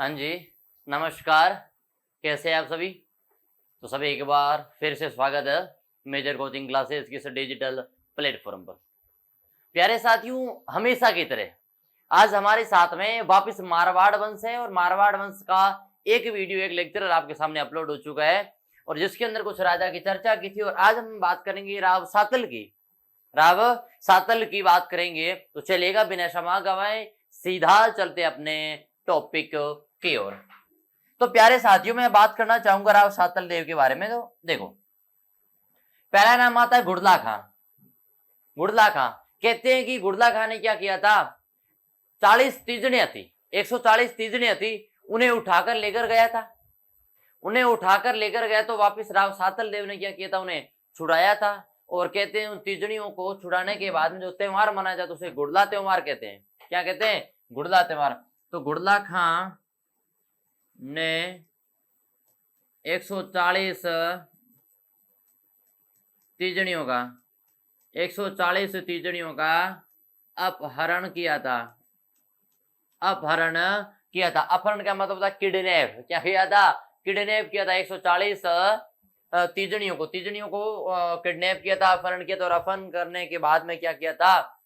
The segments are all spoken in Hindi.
हाँ जी, नमस्कार। कैसे हैं आप सभी? तो सभी एक बार फिर से स्वागत है मेजर कोचिंग क्लासेस की इस डिजिटल प्लेटफॉर्म पर। प्यारे साथियों, हमेशा की तरह आज हमारे साथ में वापस मारवाड़ वंश है और मारवाड़ वंश का एक वीडियो, एक लेक्चर आपके सामने अपलोड हो चुका है और जिसके अंदर कुछ राजा की चर्चा की थी और आज हम बात करेंगे राव सातल की। राव सातल की बात करेंगे तो चलेगा बिना समय गवाए सीधा चलते अपने टॉपिक की ओर। तो प्यारे साथियों, मैं बात करना चाहूंगा राव सातल देव के बारे में। तो देखो, पहला नाम आता है गुड़ला खां। गुड़ला खां, कहते हैं कि गुड़ला खां ने क्या किया था, 40 तीजड़ियां थी, 140 तीजड़ियां थी, उन्हें उठाकर लेकर गया था। उन्हें उठाकर लेकर गया तो वापस राव सातल देव ने क्या किया था, उन्हें छुड़ाया था। और कहते हैं उन तीजड़ियों को छुड़ाने के बाद में जो त्योहार मनाया जाता है उसे गुड़ला त्योहार कहते हैं। क्या कहते हैं? गुड़ला त्योहार। तो गुड़ला खां ने 140 तीजड़ियों का 140 तीजड़ियों का अपहरण किया था। अपहरण किया था। अपहरण का मतलब था किडनैप। क्या किया था? किडनैप किया था। 140 तीजड़ियों को किडनैप किया था, अपहरण किया था और अपहरण करने के बाद में क्या किया था,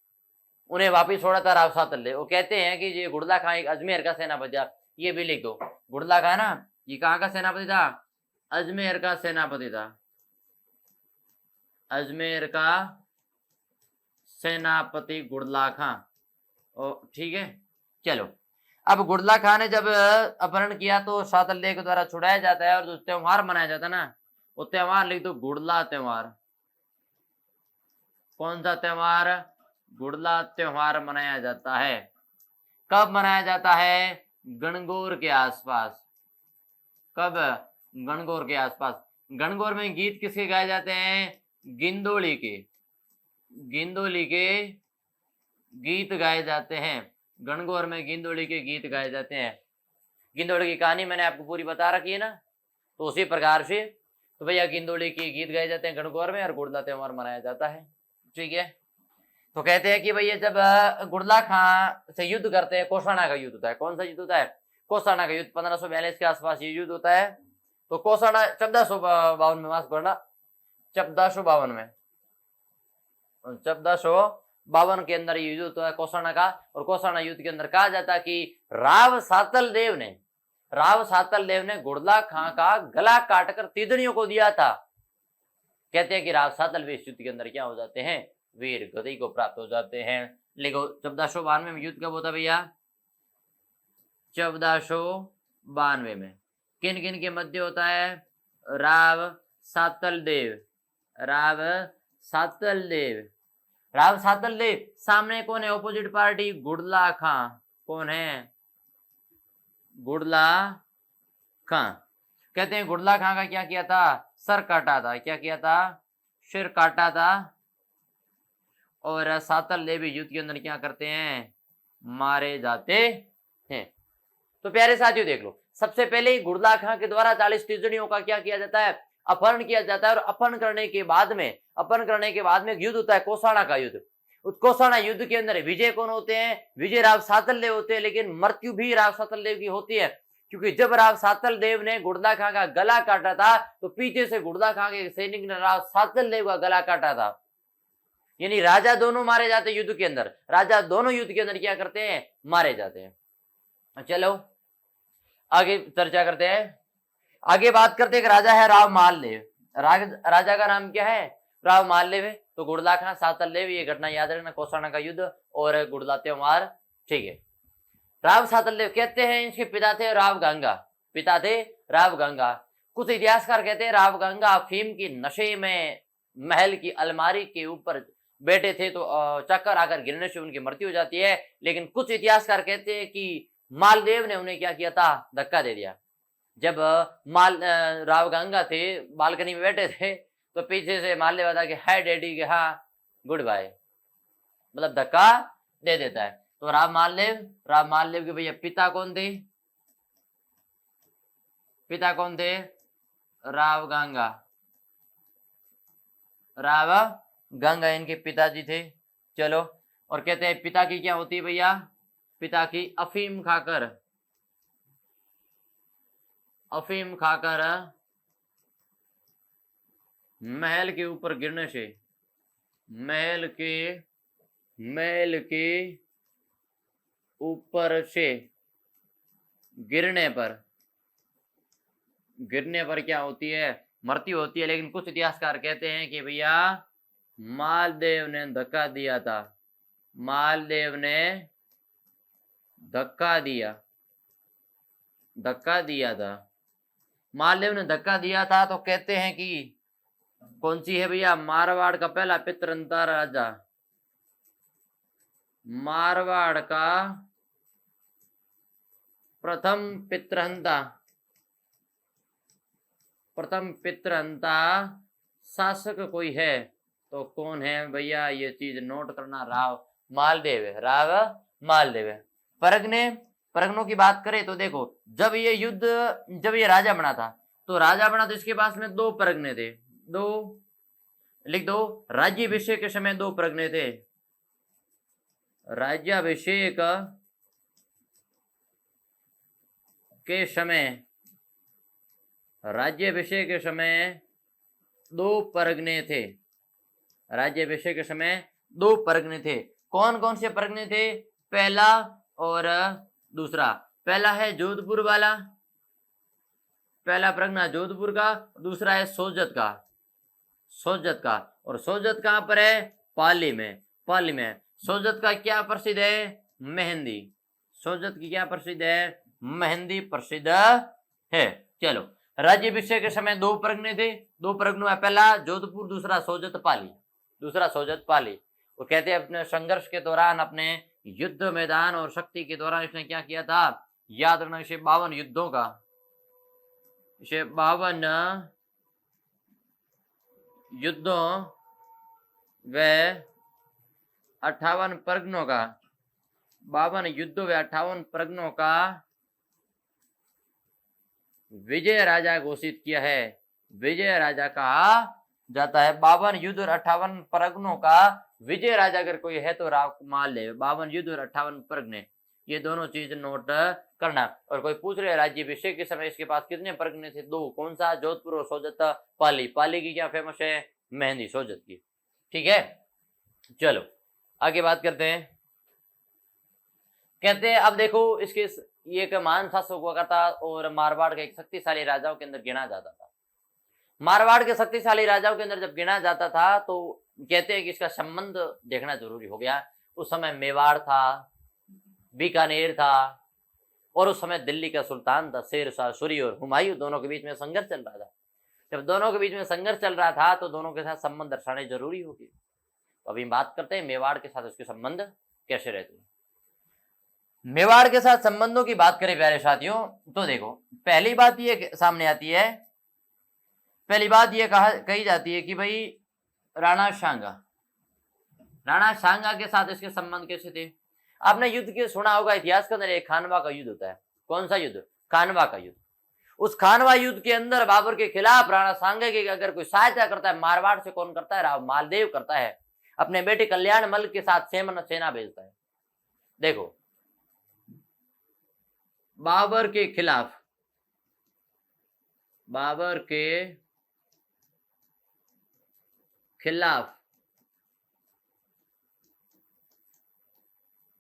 उन्हें वापिस छोड़ा था राव सातल ने। वो कहते हैं कि ये गुड़ला खां एक अजमेर का सेनापति था। ये भी लिख दो, गुड़ला खां ना, ये कहाँ का सेनापति था? अजमेर का सेनापति था। अजमेर का सेनापति गुड़ला खां। ओ ठीक है, चलो। अब गुड़ला खां ने जब अपहरण किया तो सातल देव के द्वारा छुड़ाया जाता है और जो त्योहार मनाया जाता है ना, वो त्योहार लिख दो गुड़ला त्योहार। कौन सा त्योहार? गुड़ला त्योहार मनाया जाता है। कब मनाया जाता है? गणगौर के आसपास। कब? गणगौर के आसपास। गणगौर में गीत किसके गाए जाते हैं? गिंदोली के। गिंदोली के गीत गाए जाते हैं। गणगौर में गिंदोली के गीत गाए जाते हैं। गिंदोली की कहानी मैंने आपको पूरी बता रखी है ना, तो उसी प्रकार से तो भैया गिंदोली के गीत गाए जाते हैं गणगौर में और गुड़ला त्योहार मनाया जाता है। ठीक है, तो कहते हैं कि भैया जब गुड़ला खां से युद्ध करते हैं, कोसाना का युद्ध होता है। कौन सा युद्ध होता है? कोसाना का युद्ध। 1542 के आसपास ये युद्ध होता है। तो कोसाना 1452 में, माफ करना, 1452 में, 1452 के अंदर ये युद्ध होता है कोसाना का। और कोसाना युद्ध के अंदर कहा जाता है कि राव सातल देव ने गुड़ला खां का गला काटकर तीजड़ियों को दिया था। कहते हैं कि राव सातल भी इस युद्ध के अंदर क्या हो जाते हैं, वीर गति को प्राप्त हो जाते हैं। लेकिन 1492 में युद्ध कब होता है भैया? 1492 में। किन किन के मध्य होता है? राव सातल देव। राव सातल देव। राव सातल देव। सामने कौन है? ऑपोजिट पार्टी गुड़ला खां। कौन है? गुड़ला खां। कहते हैं गुड़ला खां का क्या किया था? सर काटा था। क्या किया था? सिर काटा था। और सातल देव युद्ध के अंदर क्या करते हैं? मारे जाते हैं। तो प्यारे साथियों देख लो, सबसे पहले गुड़ला खां के द्वारा 40 तीजड़ियों का क्या किया जाता है? अपहरण किया जाता है। और अपहरण करने के बाद में एक युद्ध होता है, कोसाना का युद्ध। उस कोसाना युद्ध के अंदर विजय कौन होते हैं? विजय राव सातल देव होते हैं। लेकिन मृत्यु भी राव सातल देव की होती है, क्योंकि जब राव सातल देव ने गुड़ला खां का गला काटा था तो पीछे से गुड़ला खां के सैनिक ने राव सातल देव का गला काटा था। यानी राजा दोनों मारे जाते हैं युद्ध के अंदर। राजा दोनों युद्ध के अंदर क्या करते हैं? मारे जाते हैं। चलो आगे चर्चा करते हैं। आगे बात करते हैं, एक राजा है राव मालदेव। राजा का नाम क्या है? राव मालदेव है। तो गुड़ला खां, सातल देव, ये घटना याद रखना, कोसाना का युद्ध और गुड़ला त्योहार। ठीक है। राव सातल देव कहते हैं इसके पिता थे राव गंगा। पिता थे राव गंगा। कुछ इतिहासकार कहते हैं राव गंगा अफीम की नशे में महल की अलमारी के ऊपर बैठे थे तो चक्कर आकर गिरने से उनकी मृत्यु हो जाती है। लेकिन कुछ इतिहासकार कहते हैं कि मालदेव ने उन्हें क्या किया था? धक्का दे दिया। जब राव गंगा थे, बालकनी में बैठे थे, तो पीछे से मालदेव आता कि हाय डैडी के, हाँ गुड बाय, मतलब धक्का दे देता है। तो राव मालदेव के भैया पिता कौन थे? पिता कौन थे? राव गंगा। राव गंगा इनके पिताजी थे। चलो, और कहते हैं पिता की क्या होती है भैया? पिता की अफीम खाकर अफीम खाकर महल के ऊपर गिरने से, महल के ऊपर से गिरने पर क्या होती है, मृत्यु होती है। लेकिन कुछ इतिहासकार कहते हैं कि भैया मालदेव ने धक्का दिया था, मालदेव ने धक्का दिया था, मालदेव ने धक्का दिया था। तो कहते हैं कि कौन सी है भैया, मारवाड़ का पहला पितरंता राजा, मारवाड़ का प्रथम पितरंता शासक कोई है तो कौन है भैया, ये चीज नोट करना, राव मालदेव है, राव मालदेव है। परगनों की बात करें तो देखो, जब ये राजा बना था, तो इसके पास में 2 परगने थे, लिख दो, राज्याभिषेक के समय 2 परगने थे, राज्याभिषेक के समय 2 परगने थे, राज्याभिषेक के समय 2 परगने थे। कौन कौन से परगने थे, पहला और दूसरा। पहला है जोधपुर वाला, पहला परगना जोधपुर का, दूसरा है सोजत का, और सोजत कहां पर है, पाली में। सोजत का क्या प्रसिद्ध है, मेहंदी, सोजत की क्या प्रसिद्ध है, मेहंदी प्रसिद्ध है। चलो, राज्याभिषेक के समय 2 परगने थे, 2 परगनों में पहला जोधपुर, दूसरा सोजत पाली। वो कहते हैं अपने संघर्ष के दौरान, अपने युद्ध मैदान और शक्ति के दौरान इसने क्या किया था, याद रखना, इसे 52 युद्धों का, इसे 52 युद्धों व 58 परगनों का, 52 युद्धों व 58 परगनों का विजय राजा घोषित किया है, विजय राजा कहा जाता है। 52 युद्ध और 58 परगनों का विजय राजा अगर कोई है तो राव मालदेव। 52 युद्ध और 58 परगने, ये दोनों चीज नोट करना। और कोई पूछ रहे राज्याभिषेक के समय इसके पास कितने परगने थे, 2, कौन सा, जोधपुर और सोजत। पाली की क्या फेमस है, मेहंदी, सोजत की, ठीक है। चलो आगे बात करते हैं। कहते हैं अब देखो, इसके ये एक महान शासक हुआ करता और मारवाड़ के एक शक्तिशाली राजाओं के अंदर गिना जाता था। मारवाड़ के शक्तिशाली राजाओं के अंदर जब गिना जाता था तो कहते हैं कि इसका संबंध देखना जरूरी हो गया। उस समय मेवाड़ था, बीकानेर था, और उस समय दिल्ली का सुल्तान था शेरशाह सूरी, और हुमायूं, दोनों के बीच में संघर्ष चल रहा था। जब दोनों के बीच में संघर्ष चल रहा था तो दोनों के साथ संबंध दर्शाने जरूरी होगी। तो अभी बात करते हैं मेवाड़ के साथ उसके संबंध कैसे रहते हैं। मेवाड़ के साथ संबंधों की बात करें प्यारे साथियों, तो देखो, पहली बात ये सामने आती है, पहली बात ये कही जाती है कि भाई राणा सांगा के साथ इसके संबंध कैसे थे। आपने युद्ध के सुना होगा, इतिहास के अंदर एक खानवा का युद्ध होता है। कौन सा युद्ध, खानवा का युद्ध। उस खानवा युद्ध के अंदर बाबर के खिलाफ राणा सांगा की अगर कोई सहायता करता है, मारवाड़ से कौन करता है, राव मालदेव करता है, अपने बेटे कल्याण मल के साथ सेना भेजता है। देखो, बाबर के खिलाफ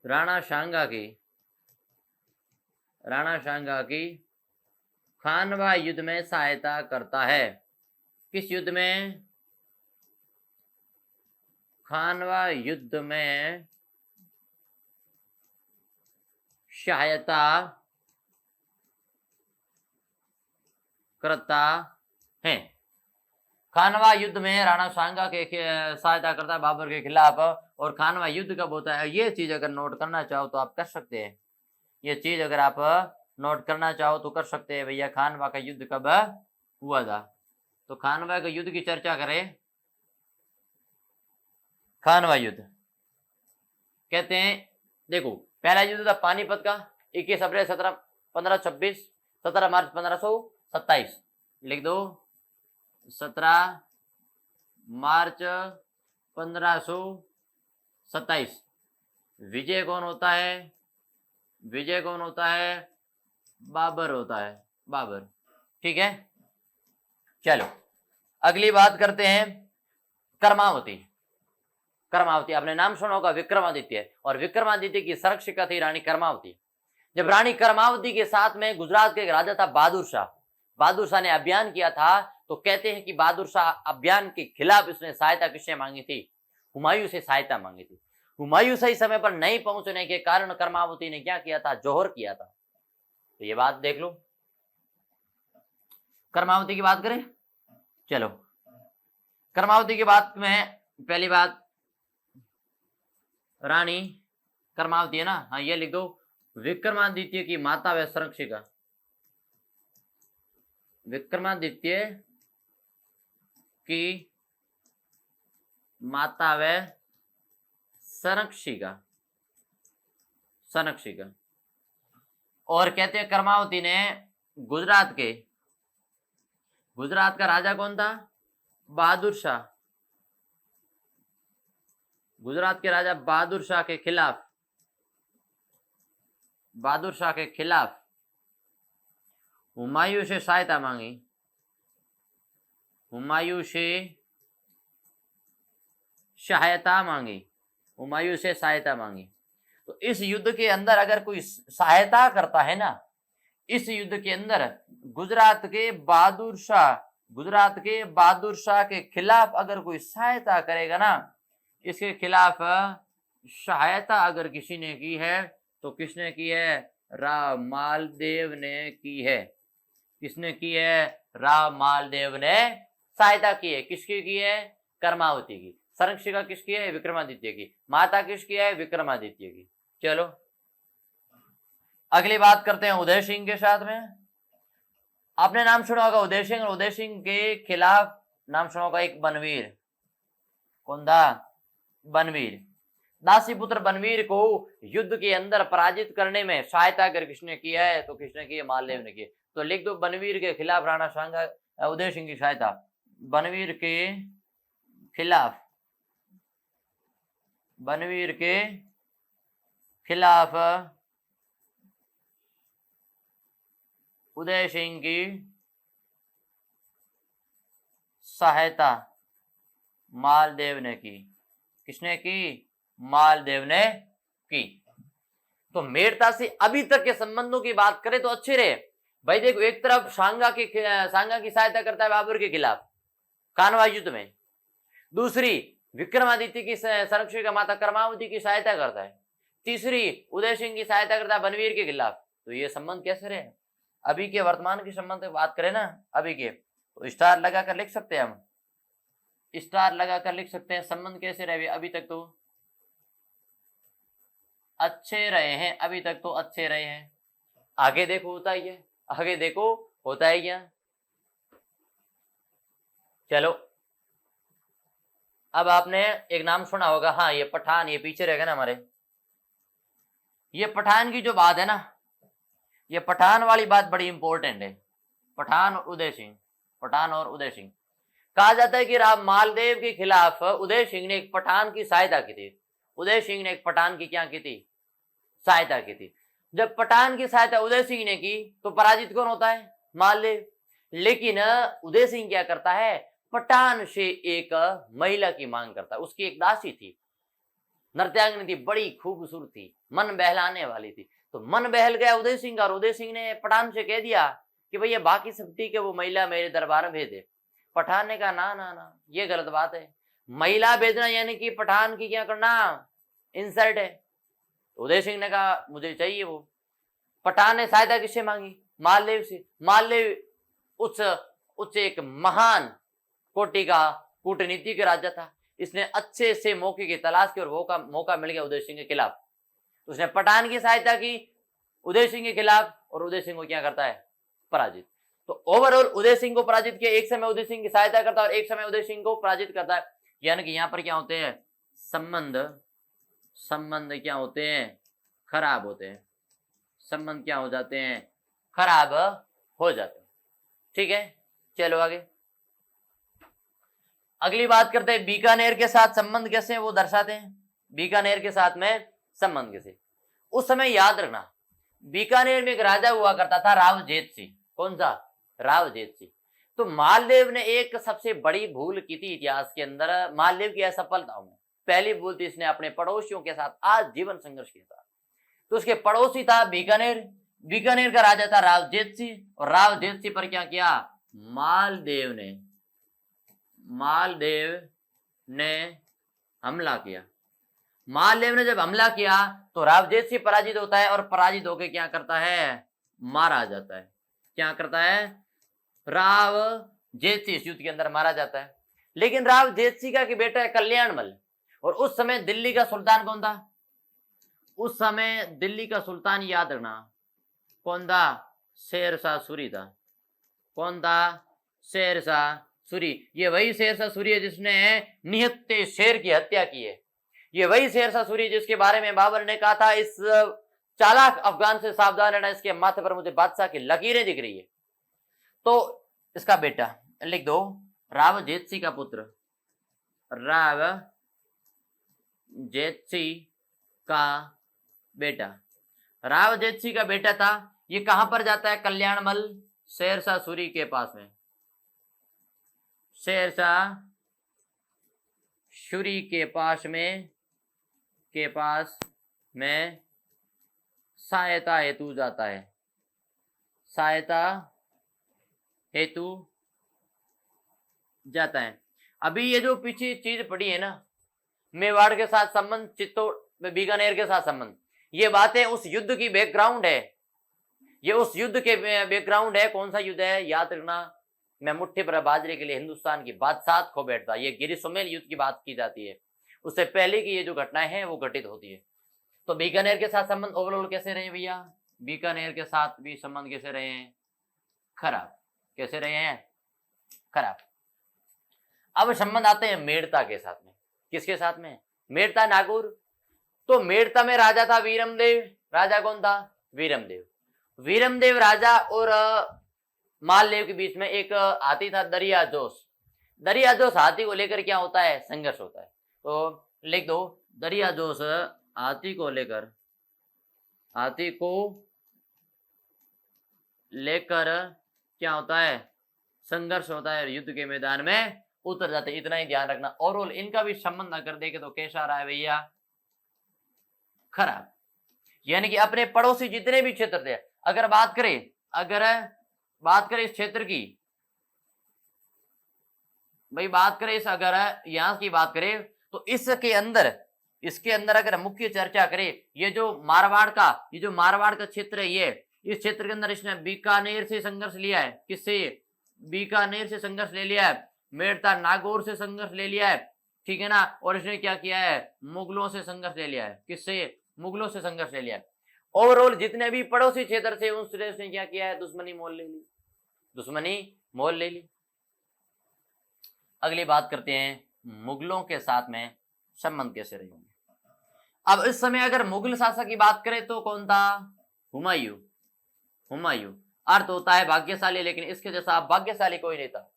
राणा सांगा की खानवा युद्ध में सहायता करता है। किस युद्ध में, खानवा युद्ध में सहायता करता है। खानवा युद्ध में राणा सांगा के सहायता करता है बाबर के खिलाफ। और खानवा युद्ध कब होता है, ये चीज अगर नोट करना चाहो तो आप कर सकते हैं। ये चीज अगर आप नोट करना चाहो तो कर सकते हैं भैया, खानवा का युद्ध कब हुआ था। तो खानवा के युद्ध की चर्चा करें। खानवा युद्ध कहते हैं, देखो, पहला युद्ध था पानीपत का, 21 अप्रैल 1526, 17 मार्च 1527, लिख दो, 17 मार्च 1527। विजय कौन होता है, बाबर होता है, बाबर। ठीक है, चलो अगली बात करते हैं कर्मावती। कर्मावती आपने नाम सुना होगा, विक्रमादित्य, और विक्रमादित्य की संरक्षिका थी रानी कर्मावती। जब रानी कर्मावती के साथ में गुजरात के एक राजा था बहादुर शाह, बहादुर शाह ने अभियान किया था, तो कहते हैं कि बहादुर शाह अभियान के खिलाफ इसने सहायता किससे मांगी थी? हुमायूं से सहायता मांगी थी। हुमायूं सही समय पर नहीं पहुंचने के कारण कर्मावती ने क्या किया था? जौहर किया था। तो ये बात देख लो, कर्मावती की बात करें। चलो कर्मावती की बात में पहली बात, रानी कर्मावती है ना, हाँ ये लिख दो, विक्रमादित्य की माता व संरक्षिका। विक्रमादित्य की माता व संरक्षिका, संरक्षिका। और कहते हैं कर्मावती ने गुजरात का राजा कौन था? बहादुर शाह। गुजरात के राजा बहादुर शाह के खिलाफ हुमायूं से सहायता मांगी। हुमायूं से सहायता मांगी। तो इस युद्ध के अंदर अगर कोई सहायता करता है ना, इस युद्ध के अंदर गुजरात के बहादुर शाह के खिलाफ अगर कोई सहायता करेगा ना, इसके खिलाफ सहायता अगर किसी ने की है तो किसने की है? राव मालदेव ने की है। किसने की है? राव मालदेव ने सहायता की है। किसकी की है? कर्मावती की। संरक्षिका किसकी है? विक्रमादित्य की। माता किसकी है? विक्रमादित्य की। चलो अगली बात करते हैं उदय सिंह के साथ में। आपने नाम सुना होगा उदय सिंह, और उदय सिंह के खिलाफ नाम सुना होगा एक बनवीर। कौन था? बनवीर। दासीपुत्र बनवीर को युद्ध के अंदर पराजित करने में सहायता अगर किसने किया है तो किसने की है? मालदेव ने की। तो लिख दो, बनवीर के खिलाफ राणा सांगा उदय सिंह की सहायता। बनवीर के खिलाफ उदय सिंह की सहायता मालदेव ने की। किसने की? मालदेव ने की। तो मेड़ता से अभी तक के संबंधों की बात करें तो अच्छे रहे भाई। देखो, एक तरफ सांगा की सहायता करता है बाबर के खिलाफ कानवा युद्ध में, दूसरी विक्रमादित्य की संरक्षिका माता कर्मावती की सहायता करता है, तीसरी उदय सिंह की सहायता करता है बनवीर के खिलाफ। तो ये संबंध कैसे रहे? अभी के वर्तमान के संबंध की बात करें ना, अभी के, तो स्टार लगाकर लिख सकते हैं हम, स्टार लगाकर लिख सकते हैं संबंध कैसे रहे अभी तक। तो अच्छे रहे हैं, अभी तक तो अच्छे रहे हैं। आगे देखो होता ही है, आगे देखो होता है क्या। चलो अब आपने एक नाम सुना होगा, हाँ ये पठान, ये पीछे रहेगा ना हमारे। ये पठान की जो बात है ना, ये पठान वाली बात बड़ी इंपॉर्टेंट है। पठान और उदय सिंह, पठान और उदय सिंह। कहा जाता है कि राव मालदेव के खिलाफ उदय सिंह ने एक पठान की सहायता की थी। उदय सिंह ने एक पठान की क्या की थी? सहायता की थी। जब पठान की सहायता उदय सिंह ने की तो पराजित कौन होता है? मालदेव। लेकिन उदय सिंह क्या करता है? पठान से एक महिला की मांग करता है। उसकी एक दासी थी, नृत्यांगनी थी, बड़ी खूबसूरत थी, मन बहलाने वाली थी। तो मन बहल गया उदय सिंह का, और उदय सिंह ने पठान से कह दिया कि भैया बाकी सब ठीक है, वो महिला मेरे दरबार में भेजे। पठान ने कहा ना ना ना, ये गलत बात है। महिला भेजना यानी कि पठान की क्या करना? इंसल्ट है। उदय सिंह ने कहा मुझे चाहिए वो। पठान ने सहायता किससे मांगी? मालदेव से। मालदेव उच्च एक महान कोटि का कूटनीति का राजा था। इसने अच्छे से मौके की तलाश की और वो का मौका मिल गया उदय सिंह के खिलाफ। उसने पठान की सहायता की उदय सिंह के खिलाफ, और उदय सिंह को क्या करता है? पराजित। तो ओवरऑल उदय सिंह को पराजित किया, एक समय उदय सिंह की सहायता करता है और एक समय उदय सिंह को पराजित करता है। यानी कि यहाँ पर क्या होते हैं? संबंध क्या होते हैं? खराब होते हैं। संबंध क्या हो जाते हैं? खराब हो जाते हैं। ठीक है, चलो आगे अगली बात करते हैं। बीकानेर के साथ संबंध कैसे हैं वो दर्शाते हैं। बीकानेर के साथ में संबंध कैसे? उस समय याद रखना, बीकानेर में एक राजा हुआ करता था राव जेत सिंह। कौन सा? रावजेतसी। तो मालदेव ने एक सबसे बड़ी भूल की थी इतिहास के अंदर, मालदेव की असफलताओं में। पहली भूल थी, इसने अपने पड़ोसियों के साथ आजीवन संघर्ष किया था। तो उसके पड़ोसी था बीकानेर, बीकानेर का राजा था रावजेतसी, और रावजेतसी पर क्या किया, मालदेव ने हमला किया। मालदेव ने जब हमला किया तो रावजेतसी पराजित होता है, और पराजित होकर क्या करता है, मारा जाता है। क्या करता है, रावजेतसी इस युद्ध के अंदर मारा जाता है। लेकिन रावजेतसी का कि बेटा है कल्याणमल, और उस समय दिल्ली का सुल्तान कौन था, उस समय दिल्ली का सुल्तान याद रखना कौन था, शेरशाह सूरी था। कौन था, शेरशाह सूरी। ये वही शेरशाह सूरी है जिसने निहत्थे शेर की हत्या की है। ये वही शेरशाह सूरी जिसके बारे में बाबर ने कहा था, इस चालाक अफगान से सावधान रहना, इसके माथे पर मुझे बादशाह की लकीरें दिख रही है। तो इसका बेटा लिख दो, रावजेतसी का पुत्र, रावजेतसी का बेटा, रावजेतसी का बेटा था। ये कहां पर जाता है, कल्याणमल, शेरशाह सूरी के पास में, शेरशाह सूरी के पास में सहायता हेतु जाता है, सहायता हेतु जाता है। अभी ये जो पीछे चीज पड़ी है ना, मेवाड़ के साथ संबंध, चित्तौड़ में बीकानेर के साथ संबंध, ये बातें उस युद्ध की बैकग्राउंड है, ये उस युद्ध के बैकग्राउंड है। कौन सा युद्ध है, याद रखना, मैं मुट्ठी भर बाजरे के लिए हिंदुस्तान की बादशाह खो बैठता, ये गिरी सुमेल युद्ध की बात की जाती है। उससे पहले की ये जो घटनाएं हैं वो घटित होती है। तो बीकानेर के साथ संबंध ओवरऑल कैसे रहे भैया, बीकानेर के साथ भी संबंध कैसे रहे हैं, खराब। कैसे रहे हैं, खराब। अब संबंध आते हैं मेड़ता के साथ में। किसके साथ में, मेड़ता नागौर। तो मेड़ता में राजा था वीरमदेव। राजा कौन था, वीरमदेव। वीरमदेव राजा और मालदेव के बीच में एक हाथी था, दरिया जोश। दरिया जोश हाथी को लेकर क्या होता है, संघर्ष होता है। तो लिख दो, दरिया जोश हाथी को लेकर क्या होता है, संघर्ष होता है, युद्ध के मैदान में उतर जाते हैं। इतना ही ध्यान रखना। ओवरऑल इनका भी संबंध अगर देखे तो कैसा रहा है भैया, खराब। यानी कि अपने पड़ोसी जितने भी क्षेत्र थे, अगर बात करें इस क्षेत्र की, भाई बात करें इस, अगर यहां की बात करें तो इसके अंदर अगर मुख्य चर्चा करें, ये जो मारवाड़ का क्षेत्र है, ये इस क्षेत्र के अंदर इसने बीकानेर से संघर्ष लिया है। किससे, बीकानेर से संघर्ष ले लिया है। मेड़ता नागौर से संघर्ष ले लिया है, ठीक है ना। और इसने क्या किया है, मुगलों से संघर्ष ले लिया है। किससे, मुगलों से संघर्ष ले लिया है। ओवरऑल जितने भी पड़ोसी क्षेत्र थे उसने क्या किया है, दुश्मनी मोल ले ली। अगली बात करते हैं, मुगलों के साथ में संबंध कैसे रहे होंगे। अब इस समय अगर मुगल शासक की बात करें तो कौन था, हुमायूं। अर्थ होता है भाग्यशाली, लेकिन इसके जैसा भाग्यशाली कोई नहीं था।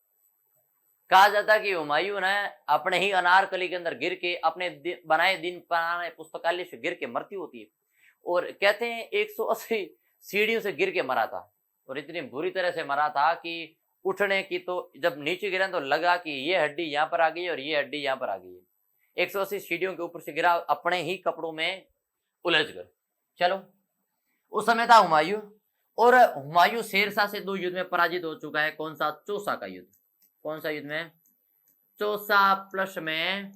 कहा जाता कि हुमायूं ने अपने ही अनारकली के अंदर गिर के, अपने बनाए दिन बनाए पुस्तकालय से गिर के मृत्यु होती है। और कहते हैं 180 सीढ़ियों से गिर के मरा था, और इतनी बुरी तरह से मरा था कि उठने की, तो जब नीचे गिरा तो लगा कि ये हड्डी यहाँ पर आ गई और ये हड्डी यहाँ पर आ गई है। 180 सीढ़ियों के ऊपर से गिरा, अपने ही कपड़ों में उलझ कर। चलो, उस समय था हुमायूं, और हुमायूं शेरशाह से 2 युद्ध में पराजित हो चुका है। कौन सा, चौसा का युद्ध। कौन सा युद्ध में, चौसा प्लस में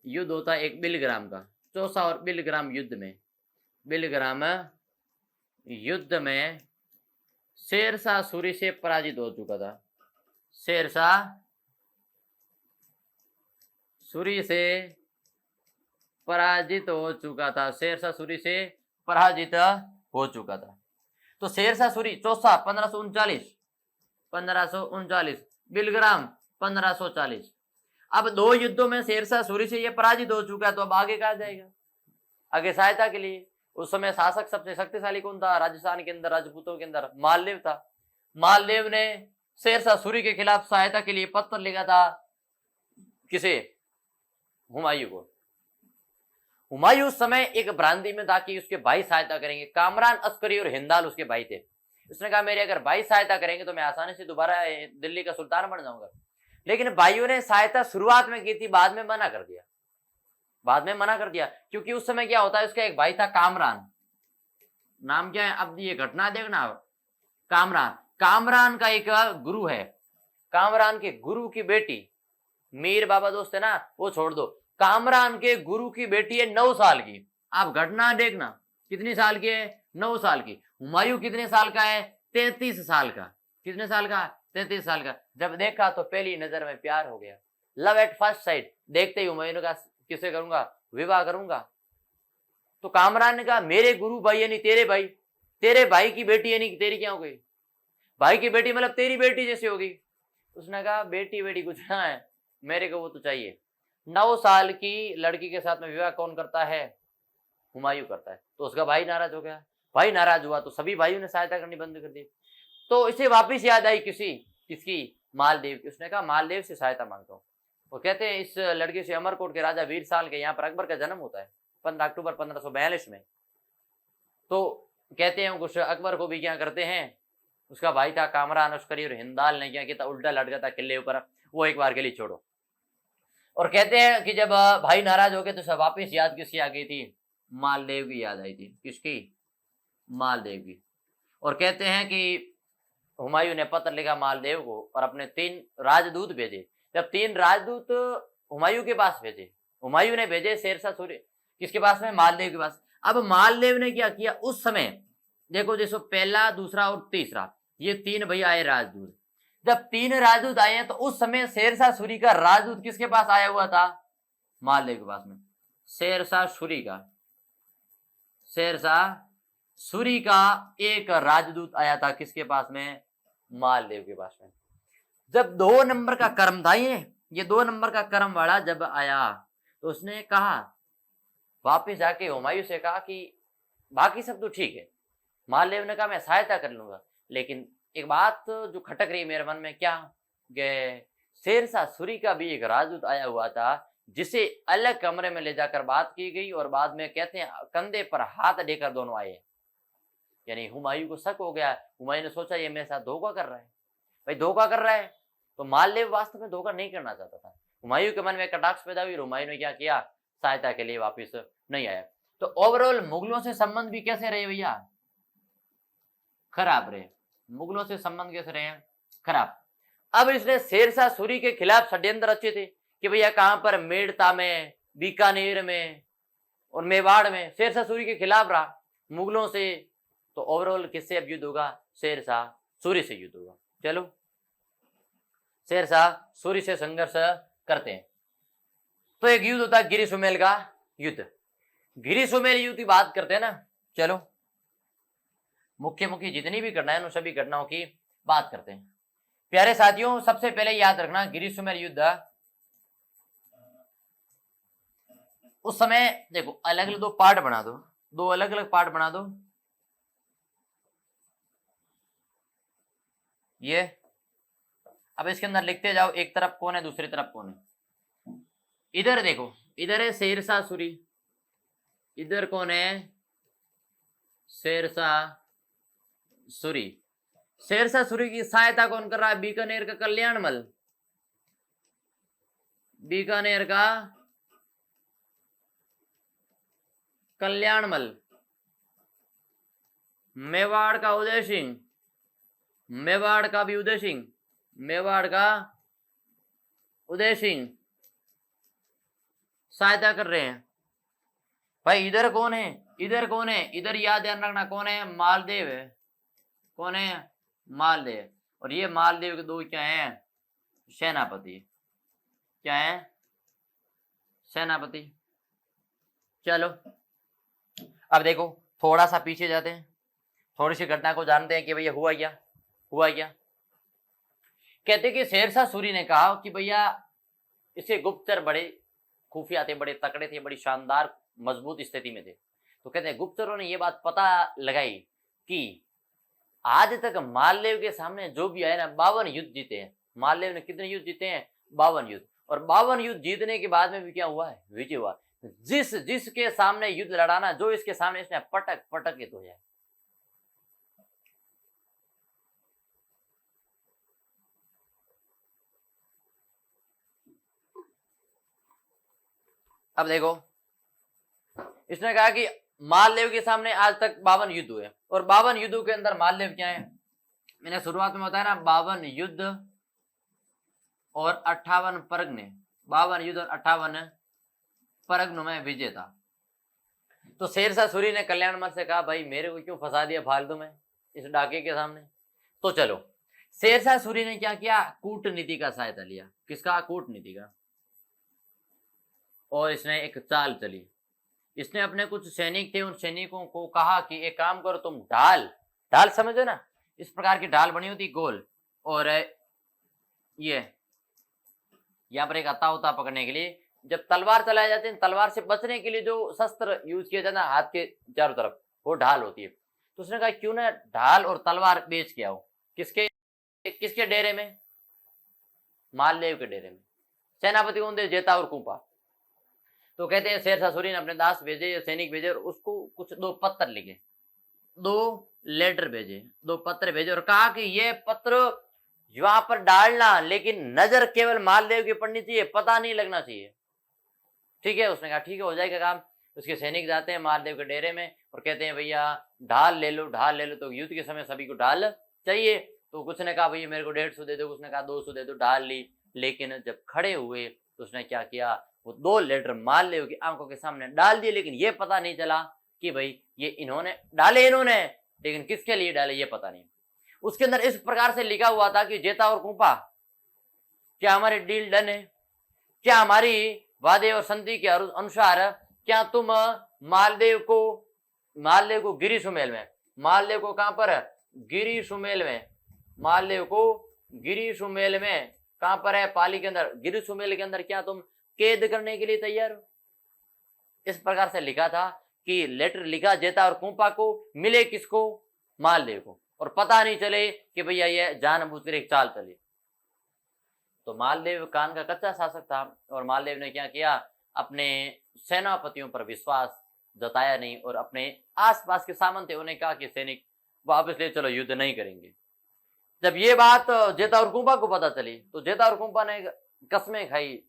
युद्ध होता है एक बिलग्राम का। चौसा और बिलग्राम युद्ध में शेरशाह सूरी से पराजित हो चुका था। शेरशाह सूरी से पराजित हो चुका था। तो शेरशाह सूरी चौसा 1539, बिलग्राम 1540। अब 2 युद्धों में शेरशाह सूरी से ये पराजित हो चुका है, तो अब आगे कहा जाएगा, आगे सहायता के लिए। उस समय शासक सबसे शक्तिशाली कौन था, राजस्थान के अंदर, राजपूतों के अंदर मालदेव था। मालदेव ने शेरशाह सूरी के खिलाफ सहायता के लिए पत्र लिखा था, किसे, हुमायूं को। हुमायूं उस समय एक भ्रांति में था कि उसके भाई सहायता करेंगे। कामरान अस्करी और हिंदाल उसके भाई थे। उसने कहा मेरे अगर भाई सहायता करेंगे तो मैं आसानी से दोबारा दिल्ली का सुल्तान बन जाऊंगा। लेकिन भाइयों ने सहायता शुरुआत में की थी, बाद में मना कर दिया, बाद में मना कर दिया। क्योंकि उस समय क्या होता है, उसका एक भाई था कामरान, नाम क्या है, अब ये घटना देखना, कामरान, कामरान का एक गुरु है, कामरान के गुरु की बेटी, मीर बाबा दोस्त है ना, वो छोड़ दो, कामरान के गुरु की बेटी है 9 साल की। आप घटना देखना, कितनी साल की है, 9 साल की। हुमायूं कितने साल का है, 33 साल का। कितने साल का, 33 साल का। जब देखा तो पहली नजर में प्यार हो गया, लव एट फर्स्ट साइट। देखते ही हुमायूं ने कहा किसे करूंगा, विवाह करूंगा। तो कामरान ने कहा मेरे गुरु भाई यानी तेरे भाई, तेरे भाई की बेटी यानी तेरी क्या हो गई, भाई की बेटी मतलब तेरी बेटी जैसी होगी। उसने कहा बेटी बेटी कुछ ना है, मेरे को वो तो चाहिए। 9 साल की लड़की के साथ में विवाह कौन करता है, हुमायूं करता है। तो उसका भाई नाराज हो गया, भाई नाराज हुआ तो सभी भाइयों ने सहायता करनी बंद कर दी। तो इसे वापिस याद आई किसकी, मालदेव की। उसने कहा मालदेव से सहायता मांगता हूँ। वो कहते हैं इस लड़की से अमरकोट के राजा वीर साल के यहाँ पर अकबर का जन्म होता है 15 अक्टूबर 1542 में। तो कहते हैं कुछ अकबर को भी क्या करते हैं, उसका भाई था कामरान अस्करी और हिंदाल ने क्या किया था, उल्टा लटका था किले ऊपर, वो एक बार के लिए छोड़ो। और कहते हैं कि जब भाई नाराज हो गए तो सब वापिस याद किसकी आ गई थी, मालदेव की याद आई थी। किसकी, मालदेव की। और कहते हैं कि हुमायूं ने पत्र लिखा मालदेव को और अपने 3 राजदूत भेजे। जब 3 राजदूत हुमायूं के पास भेजे, हुमायूं ने भेजे शेरशाह सूरी किसके पास में, मालदेव के पास। अब मालदेव ने क्या किया उस समय, देखो जैसे पहला, दूसरा और तीसरा, ये 3 भैया आए राजदूत। जब 3 राजदूत आए हैं तो उस समय शेरशाह सूरी का राजदूत किसके पास आया हुआ था, मालदेव के पास में। शेरशाह सूरी का, शेरशाह सूरी का एक राजदूत आया था किसके पास में, मालदेव के पास में। जब 2 नंबर का कर्म था ये 2 नंबर का कर्म वाला जब आया तो उसने कहा, वापिस जाके हुमायूं से कहा कि बाकी सब तो ठीक है। मालदेव ने कहा मैं सहायता कर लूंगा, लेकिन एक बात जो खटक रही मेरे मन में, क्या गए, शेरशाह सूरी का भी एक राजदूत आया हुआ था जिसे अलग कमरे में ले जाकर बात की गई और बाद में कहते हैं कंधे पर हाथ देकर दोनों आए। यानी हुमायूं को शक हो गया, हुमायूं ने सोचा ये मेरे साथ धोखा कर रहा है, भाई धोखा कर रहा है। तो मालदेव वास्तव में धोखा नहीं करना चाहता था। हुमायूं के मन में कटाक्ष पैदा हुई, हुमायूं ने क्या किया, सहायता के लिए वापिस नहीं आया। तो ओवरऑल मुगलों से संबंध भी कैसे रहे भैया, खराब रहे। मुगलों से संबंध कैसे रहे हैं, खराब। अब इसने शेरशाह सूरी के खिलाफ षड्यंत्र रचे थे कि भैया कहां पर, मेड़ता में, बीकानेर में और मेवाड़ में शेरशाह सूरी के खिलाफ रहा मुगलों से। तो ओवरऑल किससे अब युद्ध होगा, शेरशाह सूरी से युद्ध होगा। चलो शेरशाह सूरी से संघर्ष करते हैं। तो एक युद्ध होता है गिरी सुमेल का युद्ध। गिरी सुमेल युद्ध की बात करते हैं ना, चलो मुख्य मुख्य जितनी भी घटनाएं उन सभी घटनाओं की बात करते हैं। प्यारे साथियों, सबसे पहले याद रखना गिरी सुमेल युद्ध उस समय, देखो अलग अलग 2 पार्ट बना दो, 2 अलग अलग पार्ट बना दो। ये अब इसके अंदर लिखते जाओ, एक तरफ कौन है दूसरी तरफ कौन है। इधर देखो, इधर है शेरशाह सूरी, इधर कौन है, शेरशाह सूरी। शेरशाह सूरी की सहायता कौन कर रहा है, बीकानेर का कल्याणमल, बीकानेर का कल्याणमल, मेवाड़ का उदय सिंह, मेवाड़ का भी उदय सिंह, मेवाड़ का उदय सिंह सहायता कर रहे हैं। भाई इधर कौन है, इधर कौन है, इधर याद ध्यान रखना कौन है, मालदेव है। कौन है, मालदेव। और ये मालदेव के 2 क्या हैं, सेनापति। क्या है, सेनापति। चलो अब देखो थोड़ा सा पीछे जाते हैं, थोड़ी सी घटना को जानते हैं कि भैया हुआ क्या, हुआ क्या। कहते कि शेरशाह सूरी ने कहा कि भैया इसे गुप्तचर बड़े खुफिया थे, बड़े तकड़े थे, बड़ी शानदार मजबूत स्थिति में थे। तो कहते हैं गुप्तचरों ने ये बात पता लगाई कि आज तक मालदेव के सामने जो भी आए ना 52 युद्ध जीते हैं। मालदेव ने कितने युद्ध जीते हैं, 52 युद्ध। और 52 युद्ध जीतने के बाद में भी क्या हुआ है, विजय हुआ। जिसके सामने युद्ध लड़ाना, जो इसके सामने इसने पटक पटक के धोया। अब देखो, इसने कहा कि मालदेव के सामने आज तक 52 युद्ध हुए और 52 युद्धों के अंदर मालदेव क्या है, मैंने शुरुआत में बताया ना, 52 युद्ध और 58 परगने, 52 युद्ध और 58 परगनों में विजेता। तो शेरशाह सूरी ने कल्याणमल से कहा भाई मेरे को क्यों फंसा दिया फालतू में इस डाके के सामने। तो चलो शेरशाह सूरी ने क्या किया, कूटनीति का सहायता लिया। किसका, कूटनीति का। और इसने एक चाल चली, इसने अपने कुछ सैनिक थे, उन सैनिकों को कहा कि एक काम करो, तुम ढाल, ढाल समझो ना, इस प्रकार की ढाल बनी होती गोल, और ये यहाँ पर एक अता उता पकड़ने के लिए, जब तलवार चलाए जाते हैं, तलवार से बचने के लिए जो शस्त्र यूज किया जाता है हाथ के चारों तरफ, वो ढाल होती है। तो उसने कहा क्यों ना ढाल और तलवार बेच के आओ। किसके, किसके डेरे में, मालदेव के डेरे में। सेनापति कौन थे, जेता और कुंपा। तो कहते हैं शेरशाह सूरी ने अपने दास भेजे, सैनिक भेजे, और उसको कुछ 2 पत्र लिखे, 2 लेटर भेजे, 2 पत्र भेजे, और कहा कि ये पत्र वहां पर डालना, लेकिन नजर केवल मालदेव की पड़नी चाहिए, पता नहीं लगना चाहिए। ठीक है, उसने कहा ठीक है, हो जाएगा काम। उसके सैनिक जाते हैं मालदेव के डेरे में और कहते हैं भैया ढाल ले लो, ढाल ले लो। तो युद्ध के समय सभी को ढाल चाहिए। तो कुछ ने कहा भैया मेरे को 150 दे दो, उसने कहा 200 दे दो, ढाल ली। लेकिन जब खड़े हुए तो उसने क्या किया, वो 2 लेटर मालदेव की आंखों के सामने डाल दिए, लेकिन ये पता नहीं चला कि भाई ये इन्होंने डाले, इन्होंने, लेकिन किसके लिए डाले ये पता नहीं। उसके अंदर इस प्रकार से लिखा हुआ था कि जेता और कुंपा, क्या हमारी डील डन है, क्या हमारी वादे और संधि के अनुसार क्या तुम मालदेव को गिरी सुमेल में, मालदेव को कहां पर, गिरी सुमेल में, मालदेव को गिरी सुमेल में कहां पर है, पाली के अंदर, गिरी सुमेल के अंदर क्या तुम कैद करने के लिए तैयार हो। इस प्रकार से लिखा था कि लेटर लिखा जेता और कुंपा को, मिले किसको, मालदेव को, और पता नहीं चले कि भैया ये जानबूझकर एक चाल चली। तो मालदेव कान का कच्चा शासक था और मालदेव ने क्या किया, अपने सेनापतियों पर विश्वास जताया नहीं और अपने आसपास के सामंत थे उन्हें कहा कि सैनिक वापस ले चलो, युद्ध नहीं करेंगे। जब ये बात जेता और कुंपा को पता चली तो जेता और कुंपा ने कस्में खाई।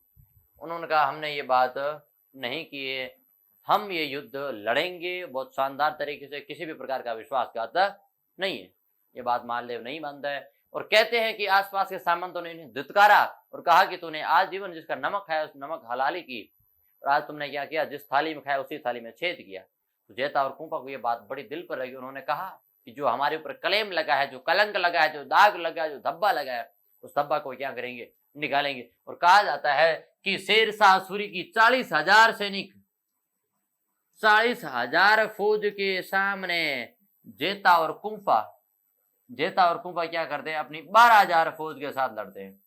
उन्होंने कहा हमने ये बात नहीं की है, हम ये युद्ध लड़ेंगे बहुत शानदार तरीके से, किसी भी प्रकार का विश्वासघात नहीं है। ये बात मालदेव नहीं मानता है और कहते हैं कि आसपास के सामंतों ने इन्हें धिक्कारा और कहा कि तूने आज जीवन जिसका नमक खाया उस नमक हलाली की, और आज तुमने क्या किया, जिस थाली में खाया उसी थाली में छेद किया। तो जेता और कुंपा को ये बात बड़ी दिल पर लगी। उन्होंने कहा कि जो हमारे ऊपर क्लेम लगा है, जो कलंक लगा है, जो दाग लगा है, जो धब्बा लगा है, उस धब्बा को क्या करेंगे, निकालेंगे। और कहा जाता है कि शेरशाह सूरी की 40,000 सैनिक, 40,000 फौज के सामने जेता और कुंपा क्या करते हैं, अपनी 12,000 फौज के साथ लड़ते हैं,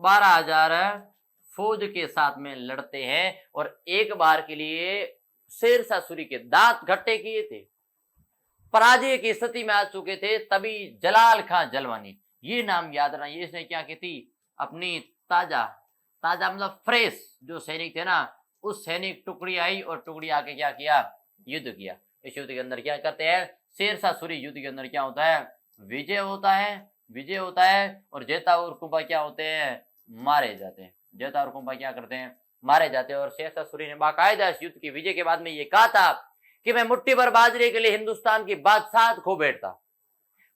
12,000 फौज के साथ में लड़ते हैं। और एक बार के लिए शेरशाह सूरी के दांत खट्टे किए थे, पराजय की स्थिति में आ चुके थे। तभी जलाल खां जलवानी, ये नाम याद रखना, ये इसने क्या की थी, अपनी ताजा मतलब फ्रेश जो सैनिक थे ना, उस सैनिक टुकड़ी आई और टुकड़ी आके क्या किया, युद्ध किया। इस युद्ध के अंदर क्या करते हैं, शेरशाह सूरी युद्ध के अंदर क्या होता है, विजय होता है और जेता और कुंपा क्या होते हैं, मारे जाते हैं। जेता और कुंपा क्या करते हैं, मारे जाते हैं। और शेरशाह सूरी ने बाकायदा इस युद्ध की विजय के बाद में ये कहा था कि मैं मुट्ठी भर बाजरे के लिए हिंदुस्तान की बादशाह खो बैठता,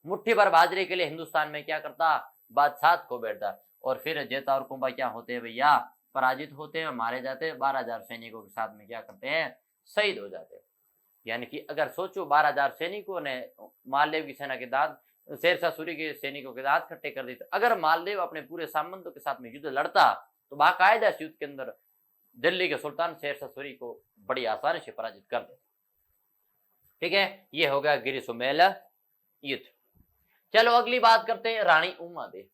मुट्ठी भर बाजरे के लिए हिंदुस्तान में क्या करता, बादशाह खो बैठता। और फिर जेता और कुंपा क्या होते हैं भैया, पराजित होते हैं, मारे जाते हैं, 12,000 सैनिकों के साथ में क्या करते हैं, शहीद हो जाते हैं। यानी कि अगर सोचो 12,000 सैनिकों ने मालदेव की सेना के दांत, शेरशाह सूरी के सैनिकों के दांत खट्टे कर दिए। अगर मालदेव अपने पूरे सामंतों के साथ में युद्ध लड़ता तो बाकायदा इस युद्ध के अंदर दिल्ली के सुल्तान शेरशाह सूरी को बड़ी आसानी से पराजित कर दे। ठीक है, ये हो गया गिरी सुमेल युद्ध। चलो अगली बात करते हैं रानी उमादेव।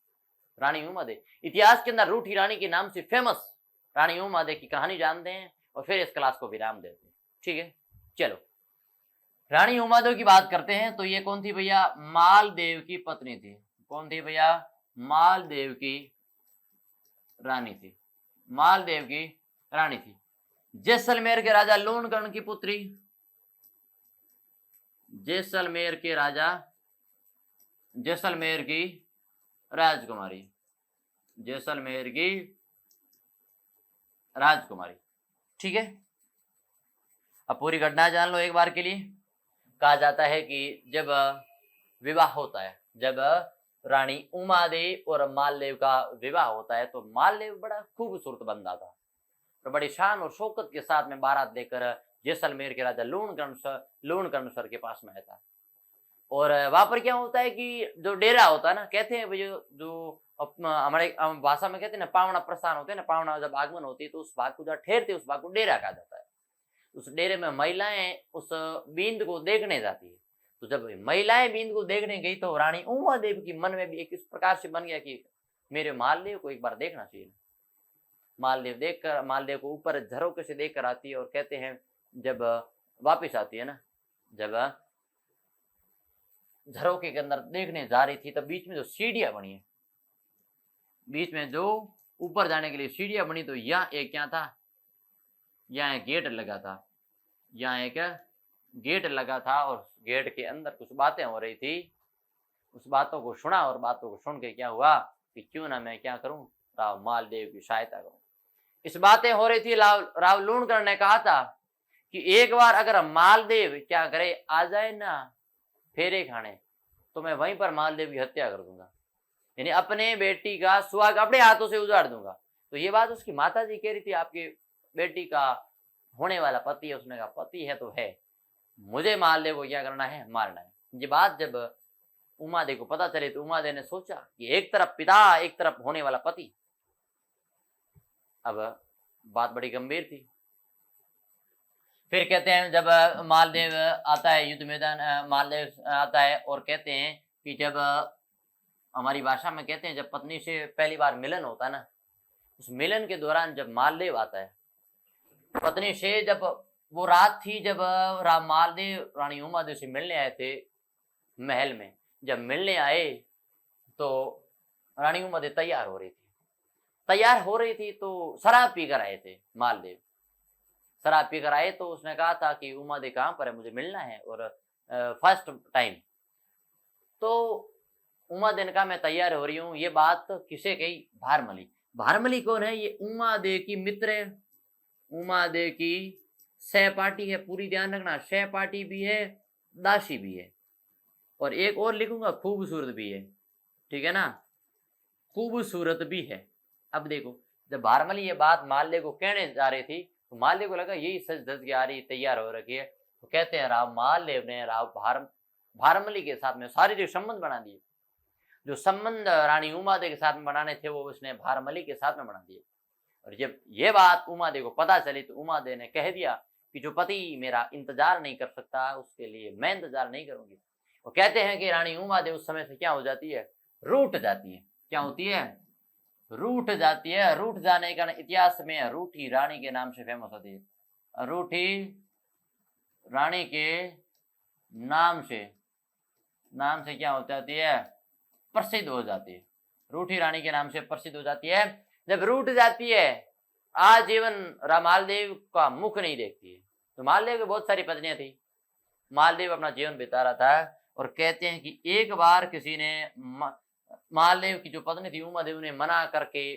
रानी उमादेव इतिहास के अंदर रूठी रानी के नाम से फेमस रानी उमादेव की कहानी जानते हैं और फिर इस क्लास को विराम देते हैं। ठीक है, चलो रानी उमादेव की बात करते हैं। तो ये कौन थी भैया, मालदेव की पत्नी थी। कौन थी भैया, मालदेव की रानी थी, मालदेव की रानी थी। जैसलमेर के राजा लोनगढ़ की पुत्री, जैसलमेर के राजा, जैसलमेर की राजकुमारी, जैसलमेर की राजकुमारी। ठीक है, अब पूरी घटना जान लो एक बार के लिए। कहा जाता है कि जब विवाह होता है, जब रानी उमादेव और मालदेव का विवाह होता है, तो मालदेव बड़ा खूबसूरत बंदा था और बड़ी शान और शौकत के साथ में बारात लेकर जैसलमेर के राजा लूणकर्ण के पास में आया था। और वहां पर क्या होता है कि जो डेरा होता है ना, कहते हैं जो हमारे भाषा में कहते हैं ना, पावना प्रस्थान होते हैं ना, पावना जब आगमन होती है तो उस भाग को जहाँ ठहरते उस भाग को डेरा कहा जाता है। उस डेरे में महिलाएं उस बींद को देखने जाती है। तो जब महिलाएं बींद को देखने गई तो रानी उमा देवी की मन में भी एक इस प्रकार से बन गया कि मेरे मालदेव को एक बार देखना चाहिए। मालदेव को ऊपर झरोके से देख कर आती है और कहते हैं जब वापिस आती है ना, जब झरोके के अंदर देखने जा रही थी तब बीच में जो सीढ़ियां बनी है, बीच में जो ऊपर जाने के लिए सीढ़ियां बनी, तो यहाँ एक क्या था, यहाँ एक गेट लगा था, यहाँ एक गेट लगा था और गेट के अंदर कुछ बातें हो रही थी। उस बातों को सुना और बातों को सुन के क्या हुआ कि क्यों ना मैं क्या करूं, राव मालदेव की सहायता करूं। इस बातें हो रही थी, राव लूणकर्ण ने कहा था कि एक बार अगर मालदेव क्या करे आ जाए ना फेरे खाने, तो मैं वहीं पर मालदेव की हत्या कर दूंगा, यानी अपने बेटी का सुहाग अपने हाथों से उजाड़ दूंगा। तो ये बात उसकी माता जी कह रही थी, आपकी बेटी का होने वाला पति है। उसने कहा पति है तो है, मुझे मालदेव को क्या करना है, मारना है। ये बात जब उमादेव को पता चली तो उमादेव ने सोचा कि एक तरफ पिता, एक तरफ होने वाला पति। अब बात बड़ी गंभीर थी। फिर कहते हैं जब मालदेव आता है युद्ध मैदान, मालदेव आता है और कहते हैं कि जब हमारी भाषा में कहते हैं जब पत्नी से पहली बार मिलन होता है ना, उस मिलन के दौरान जब मालदेव आता है पत्नी से, जब वो रात थी जब मालदेव रानी उमादेव से मिलने आए थे महल में, जब मिलने आए तो रानी उमादेव तैयार हो रही थी तो शराब पीकर आए थे मालदेव, शराब पीकर आए तो उसने कहा था कि उमादेव कहाँ पर है, मुझे मिलना है और फर्स्ट टाइम। तो उमादेव ने कहा मैं तैयार हो रही हूँ। ये बात किसे कही, भारमली। भारमली कौन है, ये उमादेव की मित्र है, उमादेव की सहपाठी है, पूरी ध्यान रखना, सहपाठी भी है, दासी भी है, और एक और लिखूंगा खूबसूरत भी है, ठीक है ना, खूबसूरत भी है। अब देखो जब भारमली ये बात माल्य को कहने जा रही थी तो माल्य को लगा यही सज धज के आ रही, तैयार हो रखी है। तो कहते हैं राव माल्य ने भारमली के साथ में शारीरिक संबंध बना दिए। जो संबंध रानी उमादेव के साथ में बनाने थे वो उसने भारमली के साथ में बना दिए। और जब ये बात उमादेव को पता चली तो उमादेव ने कह दिया कि जो पति मेरा इंतजार नहीं कर सकता उसके लिए मैं इंतजार नहीं करूंगी। वो कहते हैं कि रानी उमादेव उस समय से क्या हो जाती है, रूठ जाती है। क्या होती है, रूठ जाती है। रूठ जाने का इतिहास में रूठी रानी के नाम से फेमस होती है। रूठी रानी के नाम से क्या हो जाती है, प्रसिद्ध हो जाती है। रूठी रानी के नाम से प्रसिद्ध हो जाती है। जब रूठ जाती है आजीवन मालदेव का मुख नहीं देखती है। तो मालदेव की बहुत सारी पत्नियां थी, मालदेव अपना जीवन बिता रहा था। और कहते हैं कि एक बार किसी ने मालदेव की जो पत्नी थी उमादेव ने मना करके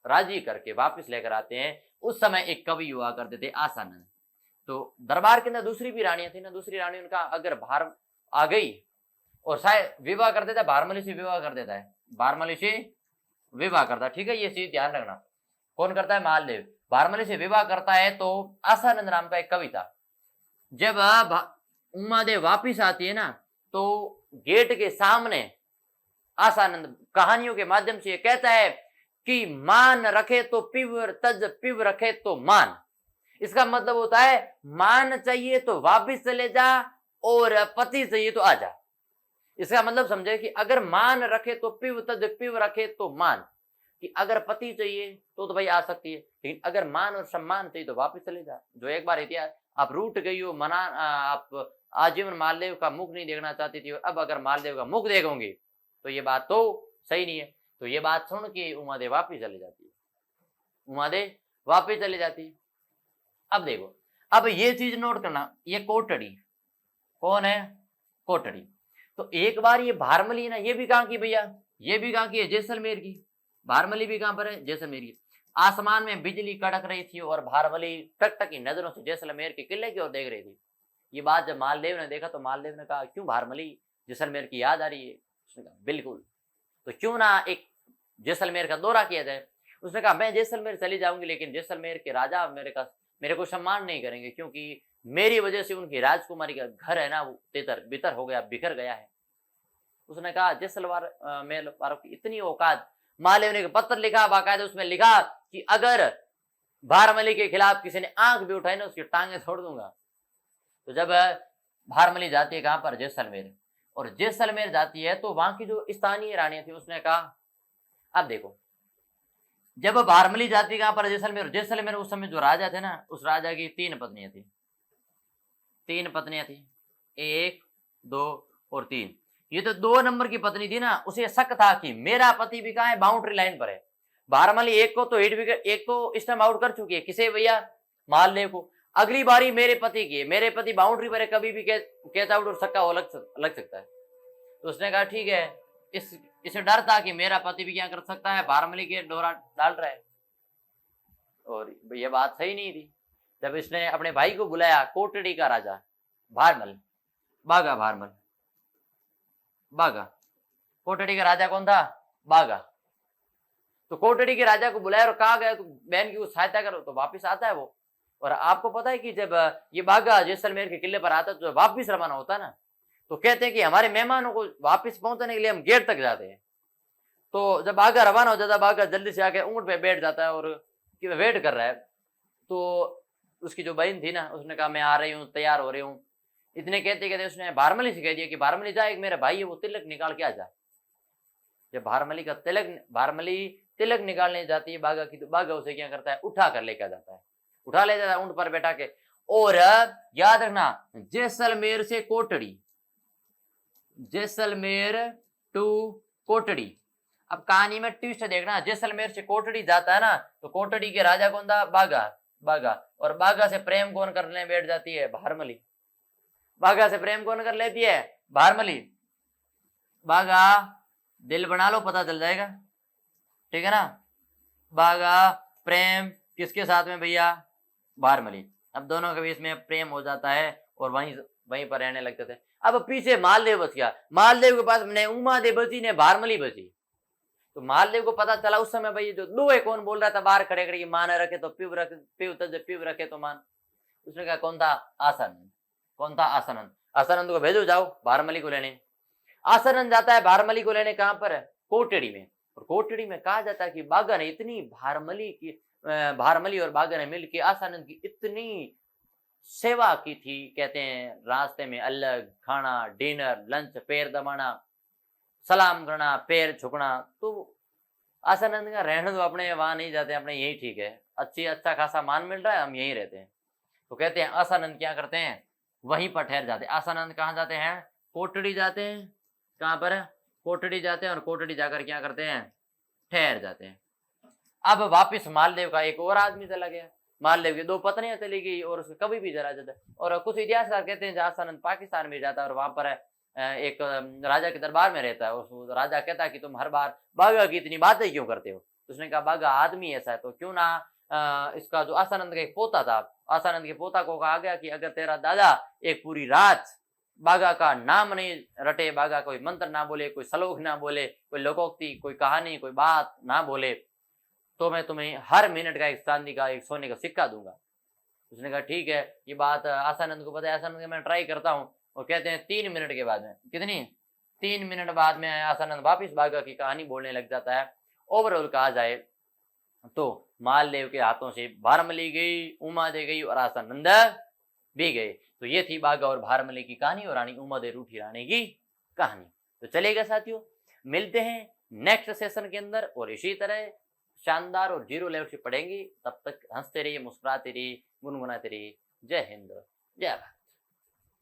राजी करके वापस लेकर आते हैं। उस समय एक कवि हुआ करते थे आसानंद। तो दरबार के अंदर दूसरी भी रानियां थी ना, दूसरी रानी उनका अगर भार आ गई और शायद विवाह कर देता, भारमली से विवाह कर देता है, भारमली से विवाह करता, ठीक है, ये चीज ध्यान रखना। कौन करता है, मालदेव भारमली से विवाह करता है। तो आसानंद नाम का एक कवि था। जब उमादेव वापिस आती है ना तो गेट के सामने आसानंद कहानियों के माध्यम से ये कहता है कि मान रखे तो पिव तज, पिव रखे तो मान। इसका मतलब होता है मान चाहिए तो वापिस चले जा और पति चाहिए तो आ जा। इसका मतलब समझे कि अगर मान रखे तो पिव तज, पिव रखे तो मान, कि अगर पति चाहिए तो भाई आ सकती है, लेकिन अगर मान और सम्मान चाहिए तो वापस चले जा। जो एक बार इतिहास आप रूठ गई हो, मना आप आजीवन मालदेव का मुख नहीं देखना चाहती थी और अब अगर मालदेव का मुख देखोगे तो ये बात तो सही नहीं है। तो ये बात सुन के उमादेव वापिस चली जाती है, उमादेव वापिस चली जाती है। अब देखो, अब ये चीज नोट करना, ये कोटड़ी कौन है, कोटड़ी। तो एक बार ये भारमली ना, ये भी कहाँ की भैया, ये भी कहाँ की है, जैसलमेर की। भारमली भी कहाँ पर है, जैसलमेर की। आसमान में बिजली कड़क रही थी और भारमली टकटकी नजरों से जैसलमेर के किले की ओर देख रही थी। ये बात जब मालदेव ने देखा तो मालदेव ने कहा, क्यों भारमली, जैसलमेर की याद आ रही है? उसने कहा बिल्कुल, तो क्यों ना एक जैसलमेर का दौरा किया जाए। उसने कहा मैं जैसलमेर चली जाऊंगी, लेकिन जैसलमेर के राजा मेरे को सम्मान नहीं करेंगे, क्योंकि मेरी वजह से उनकी राजकुमारी का घर है ना वो तितर बितर हो गया, बिखर गया है। उसने कहा जैसलमेर वालों की इतनी औकात। मालदेव ने पत्र लिखा बाकायदा, उसमें लिखा कि अगर भारमली के खिलाफ किसी ने आंख भी उठाई ना उसकी टांगे छोड़ दूंगा। तो जब भारमली जाती है कहां पर? जैसलमेर। और जैसलमेर जाती है तो वहां की जो स्थानीय रानियां थी उसने कहा, अब देखो, जब भारमली जाती कहां पर? जैसलमेर। जैसलमेर उस समय जो राजा थे ना, उस राजा की 3 पत्नियां थी। 3 पत्नियां थी, 1 2 और 3। ये तो 2 नंबर की पत्नी थी ना, उसे शक था कि मेरा पति भी कहां है? बाउंड्री लाइन पर है। भारमली एक को तो हिट विकेट, एक तो स्टंप आउट कर चुकी है, किसे भैया? मालदेव को। अगली बारी मेरे पति की है, मेरे पति बाउंड्री पर है, कभी भी कैच आउट और छक्का वो लग सकता है। तो उसने कहा ठीक है, इसे डर था कि मेरा पति भी क्या कर सकता है, भारमली के डोरा डाल रहा है। और ये बात सही नहीं थी। जब इसने अपने भाई को बुलाया, कोटड़ी का राजा भारमल, बागा भारमल, बागा। कोटड़ी का राजा कौन था? बागा। तो कोटड़ी के राजा को बुलाया और कहा गया तो बहन की सहायता करो, तो वापिस आता है वो। और आपको पता है कि जब ये बागा जैसलमेर के किले पर आता है तो वापिस रवाना होता है ना, तो कहते हैं कि हमारे मेहमानों को वापिस पहुंचाने के लिए हम गेट तक जाते हैं। तो जब बागा रवाना हो जाता है, बागा जल्दी से आके ऊंट पे बैठ जाता है और वेट कर रहा है। तो उसकी जो बहन थी ना, उसने कहा मैं आ रही हूँ, तैयार हो रही हूँ। इतने कहते कहते उसने भारमली से कह दिया कि भारमली जा, एक मेरा भाई है वो तिलक निकाल के आ जा। जब भारमली तिलक निकालने जाती है बागा की, तो बागा उसे क्या करता है? उठा कर लेकर जाता है, उठा ले जाता है ऊंट पर बैठा के। और याद रखना, जैसलमेर से कोटड़ी, जैसलमेर टू कोटड़ी। अब कहानी में ट्विस्ट देखना, जैसलमेर से कोटड़ी जाता है ना, तो कोटड़ी के राजा कौन था? बागा। बागा। और बागा से प्रेम कौन करने बैठ जाती है? भारमली। बागा से प्रेम कौन कर लेती है? भारमली। बागा, दिल बना लो, पता चल जाएगा, ठीक है ना। बागा प्रेम किसके साथ में भैया? भारमली। अब दोनों के बीच में प्रेम हो जाता है और वहीं पर रहने लगते थे। अब पीछे मालदेव बच गया, मालदेव के पास ने उमा दे बची ने भारमली बची। तो मालदेव को पता चला उस समय भाई जो दो है कौन बोल रहा था बाहर खड़े खड़े, मान रखे तो पिव रखे, पिव रखे तो मान। उसने कहा कौन था? आसानंद। कौन था? आसानंद। आसानंद को भेजो, जाओ भारमली को लेने। आसानंद जाता है भारमली को लेने, कहां पर? कोटड़ी में। और कोटड़ी में कहा जाता है कि बागा ने इतनी भारमली और बागा ने मिलकर आसानंद की इतनी सेवा की थी, कहते हैं रास्ते में अलग खाना, डिनर, लंच, पैर दबाना, सलाम करना, पैर झुकना। तो आसानंद का रहने दो, अपने वहां नहीं जाते, अपने यही ठीक है, अच्छा खासा मान मिल रहा है, हम यहीं रहते हैं। तो कहते हैं आसानंद क्या करते हैं? वहीं पर ठहर जाते हैं। आसानंद कहाँ जाते हैं? कोटड़ी जाते हैं। कहां पर? कोटड़ी जाते हैं। और कोटड़ी जाकर क्या करते हैं? ठहर जाते हैं। अब वापिस मालदेव का एक और आदमी चला गया, मालदेव की 2 पत्नियां चली गई और उसको कभी भी जरा जाता है। और कुछ इतिहासकार कहते हैं आसानंद पाकिस्तान में जाता है और वहां पर एक राजा के दरबार में रहता है। उस राजा कहता है कि तुम हर बार बागा की इतनी बातें क्यों करते हो? उसने कहा बागा आदमी ऐसा है, तो क्यों ना इसका जो आसानंद का एक पोता था, आसानंद के पोता को कहा गया कि अगर तेरा दादा एक पूरी रात बागा का नाम नहीं रटे, बागा कोई मंत्र ना बोले, कोई श्लोक ना बोले, कोई लोकोक्ति, कोई कहानी, कोई बात ना बोले, तो मैं तुम्हें हर मिनट का एक चांदी का, एक सोने का सिक्का दूंगा। उसने कहा ठीक है, ये बात आसानंद को पता है। आसानंद मैं ट्राई करता हूँ। और कहते हैं 3 मिनट के बाद में, कितनी? 3 मिनट बाद में आसानंद वापिस बागा की कहानी बोलने लग जाता है। ओवरऑल कहा जाए तो मालदेव के हाथों से भारमली गई, उमा दे गई और आसानंद भी गए। तो ये थी बागा और भारमली की कहानी और रानी उमा दे रूठी रानी की कहानी। तो चलेगा साथियों, मिलते हैं नेक्स्ट सेशन के अंदर और इसी तरह शानदार और जीरो लेवल से पढ़ेंगे। तब तक हंसते रहिए, मुस्कुराते रहिए, गुनगुनाते रहिए। जय हिंद, जय भारत।